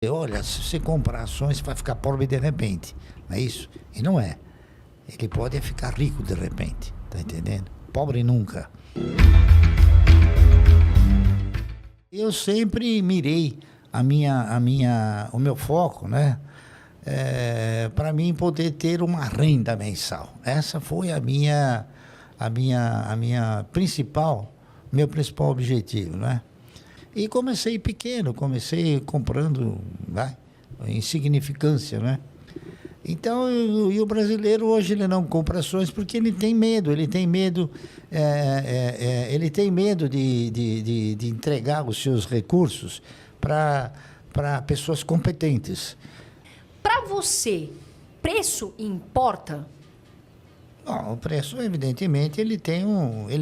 Olha, se você comprar ações, você vai ficar pobre de repente. Não é isso? E não é. Ele pode ficar rico de repente. Tá entendendo? Pobre nunca. Eu sempre mirei o meu foco, né? Para mim poder ter uma renda mensal. Essa foi meu principal objetivo, né? E comecei pequeno, comecei comprando, né? Insignificância, né? Então, e o brasileiro hoje ele não compra ações porque ele tem medo de entregar os seus recursos para pessoas competentes. Para você, preço importa? Bom, o preço, evidentemente, ele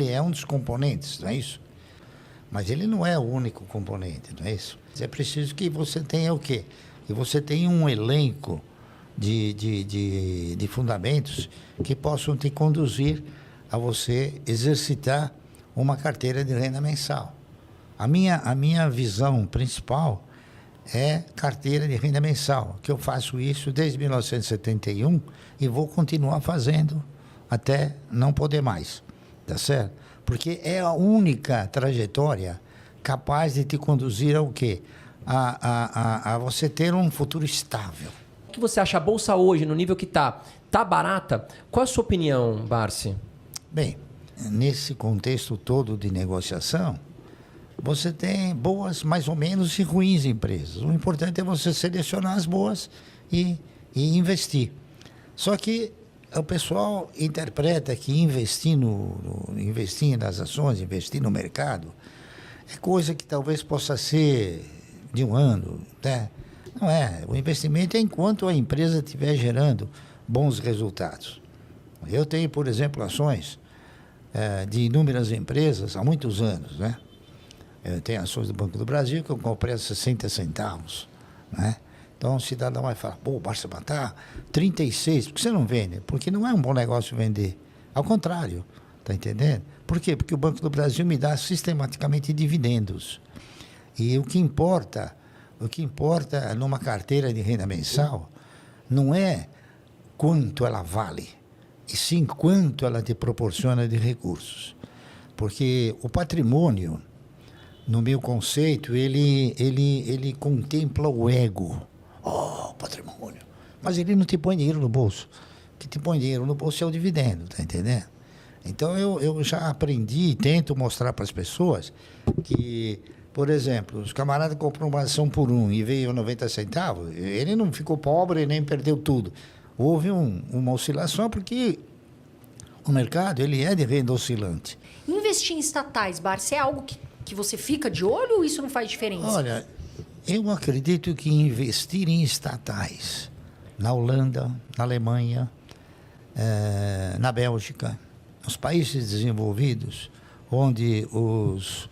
é um dos componentes, não é isso? Mas ele não é o único componente, não é isso? É preciso que você tenha o quê? Que você tenha um elenco de fundamentos que possam te conduzir a você exercitar uma carteira de renda mensal. A minha visão principal é carteira de renda mensal, que eu faço isso desde 1971 e vou continuar fazendo até não poder mais, tá certo? Porque é a única trajetória capaz de te conduzir ao quê? A você ter um futuro estável. O que você acha a Bolsa hoje, no nível que está? Está barata? Qual a sua opinião, Barsi? Bem, nesse contexto todo de negociação, você tem boas, mais ou menos, e ruins empresas. O importante é você selecionar as boas e investir. Só que o pessoal interpreta que investir nas ações, investir no mercado, é coisa que talvez possa ser de um ano, né? Não é. O investimento é enquanto a empresa estiver gerando bons resultados. Eu tenho, por exemplo, ações de inúmeras empresas há muitos anos, né? Eu tenho ações do Banco do Brasil que eu comprei a 60 centavos, né? Então o cidadão vai falar, pô, Barça Batá, 36, por que você não vende? Porque não é um bom negócio vender. Ao contrário, tá entendendo? Por quê? Porque o Banco do Brasil me dá sistematicamente dividendos. E o que importa numa carteira de renda mensal não é quanto ela vale, e sim quanto ela te proporciona de recursos. Porque o patrimônio, no meu conceito, ele contempla o ego. Oh, patrimônio. Mas ele não te põe dinheiro no bolso. O que te põe dinheiro no bolso é o dividendo, tá entendendo? Então eu já aprendi e tento mostrar para as pessoas que, por exemplo, os camaradas compram uma ação por e veio 90 centavos, ele não ficou pobre nem perdeu tudo. Houve uma oscilação porque o mercado ele é de renda oscilante. Investir em estatais, Barsi, é algo que você fica de olho ou isso não faz diferença? Olha, eu acredito que investir em estatais na Holanda, na Alemanha, na Bélgica, nos países desenvolvidos, onde os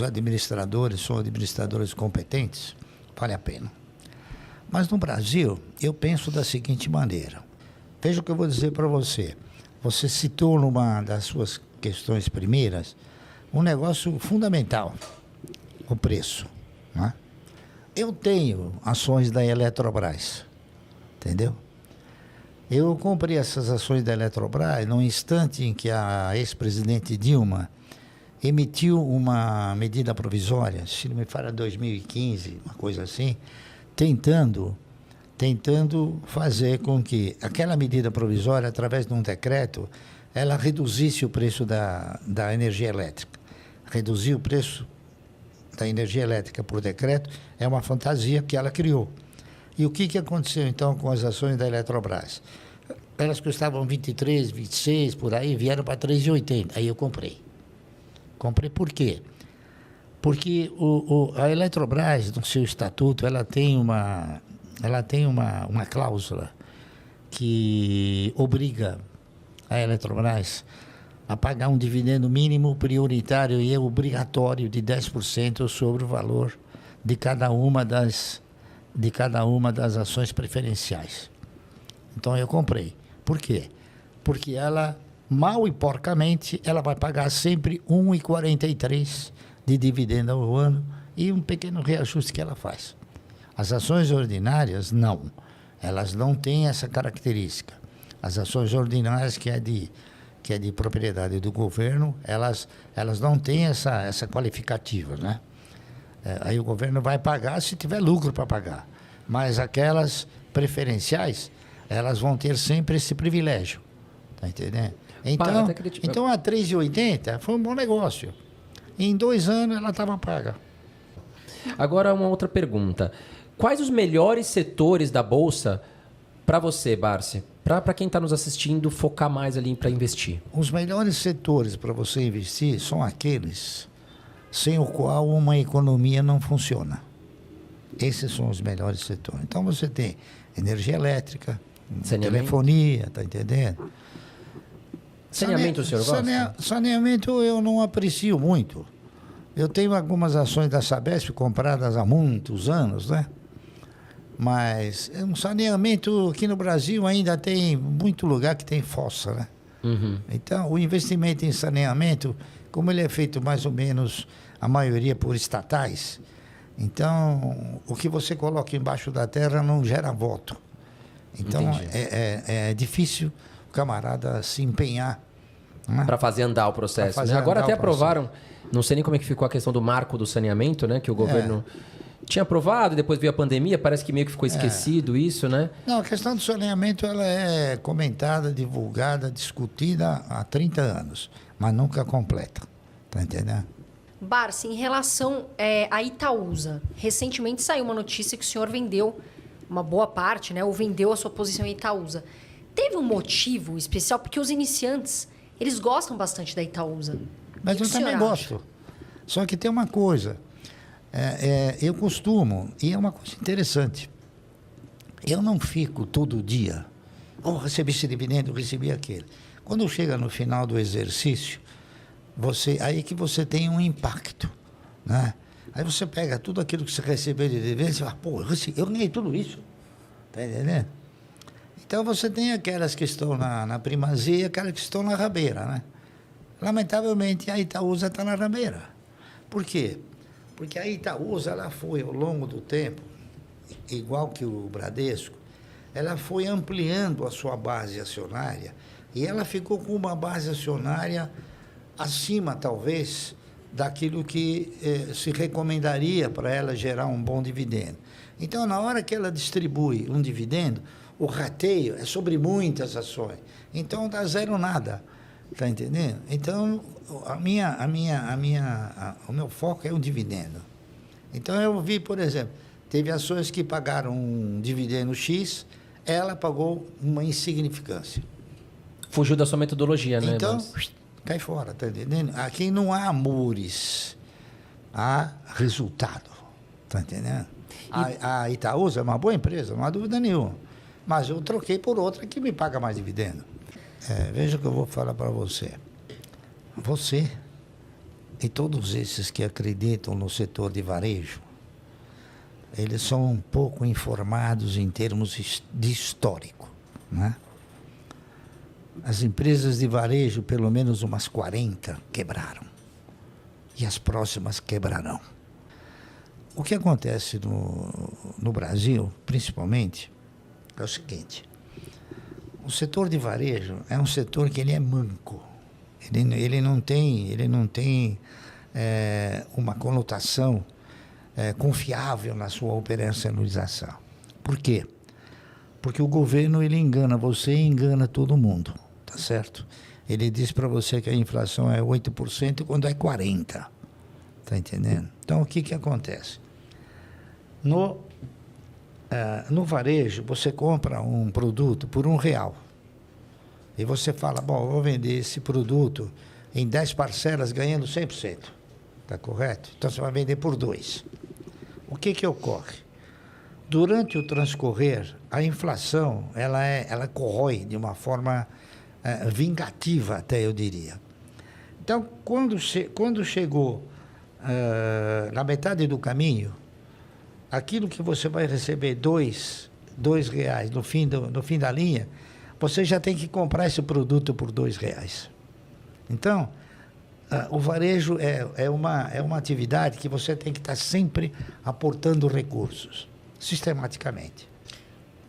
administradores são administradores competentes, vale a pena. Mas no Brasil, eu penso da seguinte maneira. Veja o que eu vou dizer para você. Você citou numa das suas questões primeiras um negócio fundamental, o preço, né? Eu tenho ações da Eletrobras, entendeu? Eu comprei essas ações da Eletrobras no instante em que a ex-presidente Dilma emitiu uma medida provisória, se não me falha 2015, uma coisa assim, tentando fazer com que aquela medida provisória, através de um decreto, ela reduzisse o preço da energia elétrica. Reduzir o preço da energia elétrica por decreto é uma fantasia que ela criou. E o que aconteceu, então, com as ações da Eletrobras? Elas custavam 23, 26, por aí, vieram para 3,80. Aí eu comprei. Comprei por quê? Porque a Eletrobras, no seu estatuto, ela tem uma cláusula que obriga a Eletrobras a pagar um dividendo mínimo prioritário e obrigatório de 10% sobre o valor de cada uma das ações preferenciais. Então eu comprei. Por quê? Porque ela, mal e porcamente, ela vai pagar sempre 1,43 de dividendo ao ano e um pequeno reajuste que ela faz. As ações ordinárias, não. Elas não têm essa característica. As ações ordinárias, que é de propriedade do governo, elas não têm essa qualificativa, né? Aí o governo vai pagar se tiver lucro para pagar. Mas aquelas preferenciais, elas vão ter sempre esse privilégio. Tá entendendo? Então a 3,80 foi um bom negócio. Em 2 anos ela estava paga. Agora uma outra pergunta. Quais os melhores setores da Bolsa para você, Barsi? Para quem está nos assistindo, focar mais ali para investir. Os melhores setores para você investir são aqueles sem o qual uma economia não funciona. Esses são os melhores setores. Então você tem energia elétrica, telefonia, tá entendendo? Saneamento o senhor gosta? Saneamento eu não aprecio muito. Eu tenho algumas ações da Sabesp compradas há muitos anos, né? Mas um saneamento aqui no Brasil ainda tem muito lugar que tem fossa, né? Uhum. Então, o investimento em saneamento, como ele é feito mais ou menos, a maioria por estatais, então, o que você coloca embaixo da terra não gera voto. Então, é difícil o camarada se empenhar, né? Para fazer andar o processo. Né? Agora até aprovaram, não sei nem como é que ficou a questão do marco do saneamento, né? Que o governo tinha aprovado, depois veio a pandemia, parece que meio que ficou esquecido isso, né? Não, a questão do saneamento ela é comentada, divulgada, discutida há 30 anos, mas nunca completa. Tá entendendo? Barsi, em relação à Itaúsa, recentemente saiu uma notícia que o senhor vendeu uma boa parte, né? Ou vendeu a sua posição em Itaúsa. Teve um motivo especial? Porque os iniciantes, eles gostam bastante da Itaúsa. Mas eu também gosto. Só que tem uma coisa. Eu costumo, e é uma coisa interessante, eu não fico todo dia, recebi esse dividendo, recebi aquele. Quando chega no final do exercício, aí que você tem um impacto, né? Aí você pega tudo aquilo que você recebeu de dividendo e fala, eu ganhei tudo isso. Tá entendendo? Então você tem aquelas que estão na primazia e aquelas que estão na rabeira, né? Lamentavelmente a Itaúsa está na rabeira. Por quê? Porque a Itaúsa, ela foi, ao longo do tempo, igual que o Bradesco, ela foi ampliando a sua base acionária e ela ficou com uma base acionária acima, talvez, daquilo que se recomendaria para ela gerar um bom dividendo. Então, na hora que ela distribui um dividendo, o rateio é sobre muitas ações. Então, dá zero nada. Está entendendo? Então, o meu foco é o dividendo. Então, eu vi, por exemplo, teve ações que pagaram um dividendo X, ela pagou uma insignificância. Fugiu da sua metodologia, né? Então, cai fora, está entendendo? Aqui não há amores, há resultado. Está entendendo? A Itaúsa é uma boa empresa, não há dúvida nenhuma. Mas eu troquei por outra que me paga mais dividendo. Veja o que eu vou falar para você. Você e todos esses que acreditam no setor de varejo, eles são um pouco informados em termos de histórico, né? As empresas de varejo, pelo menos umas 40, quebraram. E as próximas quebrarão. O que acontece no Brasil, principalmente, é o seguinte. O setor de varejo é um setor que ele é manco. Ele não tem uma conotação confiável na sua operacionalização. Por quê? Porque o governo ele engana você e engana todo mundo, tá certo? Ele diz para você que a inflação é 8% quando é 40%. Tá entendendo? Então, o que acontece? No varejo, você compra um produto por R$1. E você fala, bom, eu vou vender esse produto em 10 parcelas ganhando 100%. Está correto? Então, você vai vender por 2. O que ocorre? Durante o transcorrer, a inflação, ela corrói de uma forma vingativa, até eu diria. Então, quando chegou na metade do caminho, aquilo que você vai receber R$2 no fim da linha, você já tem que comprar esse produto por R$2. Então, o varejo é uma atividade que você tem que estar sempre aportando recursos. sistematicamente.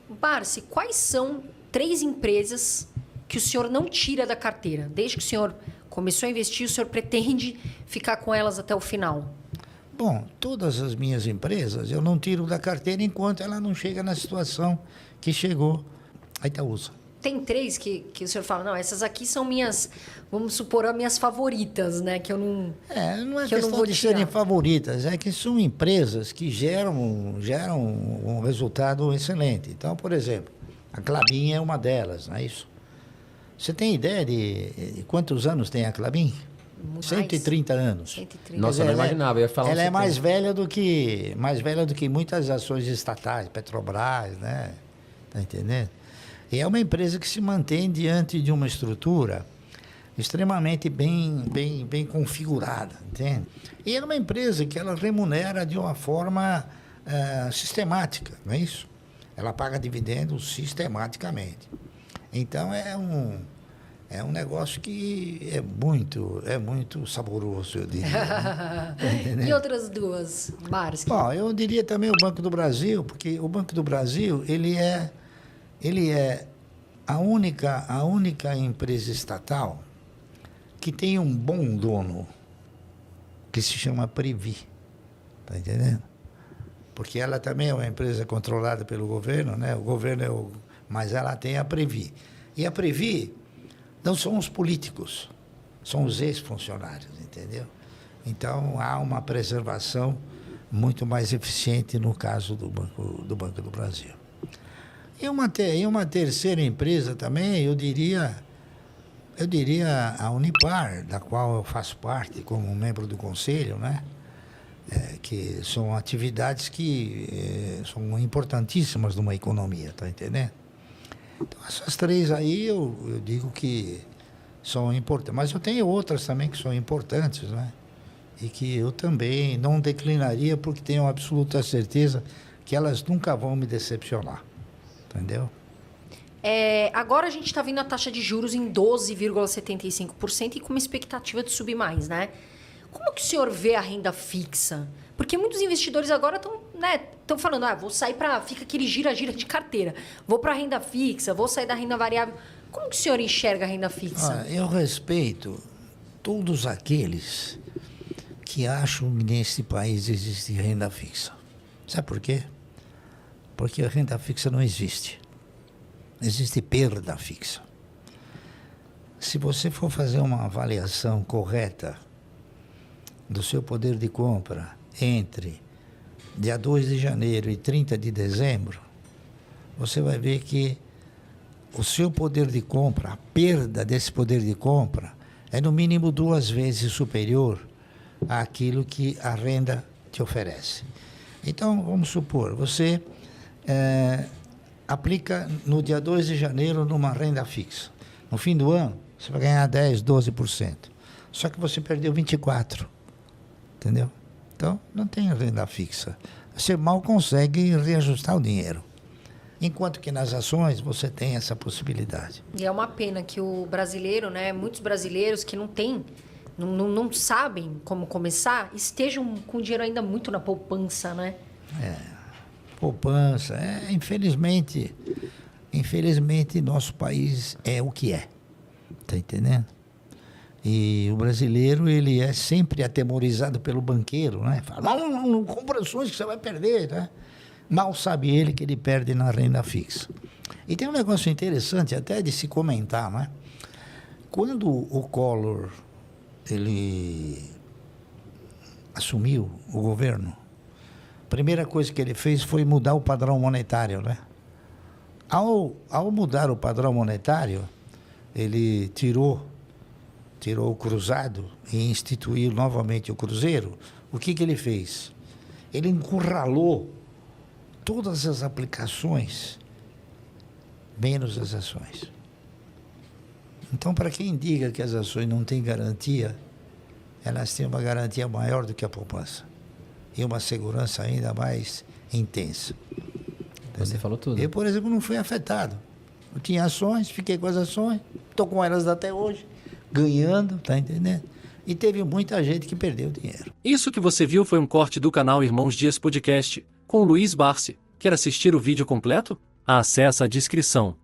Barsi, quais são 3 empresas que o senhor não tira da carteira? Desde que o senhor começou a investir, o senhor pretende ficar com elas até o final? Bom, todas as minhas empresas eu não tiro da carteira enquanto ela não chega na situação que chegou a Itaúsa. Tem 3 que o senhor fala, não, essas aqui são minhas, vamos supor, as minhas favoritas, né? Que eu não. Não é que eu não questão vou de tirar. serem favoritas, é que são empresas que geram um resultado excelente. Então, por exemplo, a Klabin é uma delas, não é isso? Você tem ideia de quantos anos tem a Klabin? Mais. 130 anos. 130. Nossa, Quer eu não dizer, imaginava, eu ia falar ela uns é mais 70. velha do que muitas ações estatais, Petrobras, né? Tá entendendo? E é uma empresa que se mantém diante de uma estrutura extremamente bem configurada, entende? E é uma empresa que ela remunera de uma forma sistemática, não é isso? Ela paga dividendos sistematicamente. Então é um negócio que é muito saboroso, eu diria. Né? Tá entendendo? E outras 2, Barsi? Bom, eu diria também o Banco do Brasil, porque o Banco do Brasil, ele é a única empresa estatal que tem um bom dono, que se chama Previ. Tá entendendo? Porque ela também é uma empresa controlada pelo governo, né? O governo mas ela tem a Previ. E a Previ não são os políticos, são os ex-funcionários, entendeu? Então há uma preservação muito mais eficiente no caso do Banco do Brasil. E uma terceira empresa também, eu diria a Unipar, da qual eu faço parte como membro do conselho, né? Que são atividades que são importantíssimas numa economia, tá entendendo? Então, essas 3 aí eu digo que são importantes. Mas eu tenho outras também que são importantes, né? E que eu também não declinaria porque tenho absoluta certeza que elas nunca vão me decepcionar. Entendeu? Agora a gente está vendo a taxa de juros em 12,75% e com uma expectativa de subir mais, né? Como que o senhor vê a renda fixa? Porque muitos investidores agora estão falando, vou sair fica aquele gira-gira de carteira, vou para a renda fixa, vou sair da renda variável. Como que o senhor enxerga a renda fixa? Eu respeito todos aqueles que acham que nesse país existe renda fixa. Sabe por quê? Porque a renda fixa não existe. Existe perda fixa. Se você for fazer uma avaliação correta do seu poder de compra entre dia 2 de janeiro e 30 de dezembro, você vai ver que o seu poder de compra, a perda desse poder de compra, é no mínimo 2 vezes superior àquilo que a renda te oferece. Então, vamos supor, você aplica no dia 2 de janeiro numa renda fixa. No fim do ano, você vai ganhar 10%, 12%. Só que você perdeu 24%. Entendeu? Então, não tem renda fixa. Você mal consegue reajustar o dinheiro. Enquanto que nas ações você tem essa possibilidade. E é uma pena que o brasileiro, né, muitos brasileiros que não sabem como começar, estejam com o dinheiro ainda muito na poupança, né? Poupança. Infelizmente, nosso país é o que é. Tá entendendo? E o brasileiro, ele é sempre atemorizado pelo banqueiro, né? Fala, não compra ações que você vai perder, né? Mal sabe ele que ele perde na renda fixa. E tem um negócio interessante até de se comentar, né? Quando o Collor, ele assumiu o governo, a primeira coisa que ele fez foi mudar o padrão monetário, né? Ao mudar o padrão monetário, ele tirou o cruzado e instituiu novamente o cruzeiro. O que ele fez? Ele encurralou todas as aplicações, menos as ações. Então, para quem diga que as ações não têm garantia, elas têm uma garantia maior do que a poupança. E uma segurança ainda mais intensa. Você falou tudo. Eu, por exemplo, não fui afetado. Eu tinha ações, fiquei com as ações, estou com elas até hoje, ganhando, tá entendendo? E teve muita gente que perdeu dinheiro. Isso que você viu foi um corte do canal Irmãos Dias Podcast, com Luiz Barsi. Quer assistir o vídeo completo? Acesse a descrição.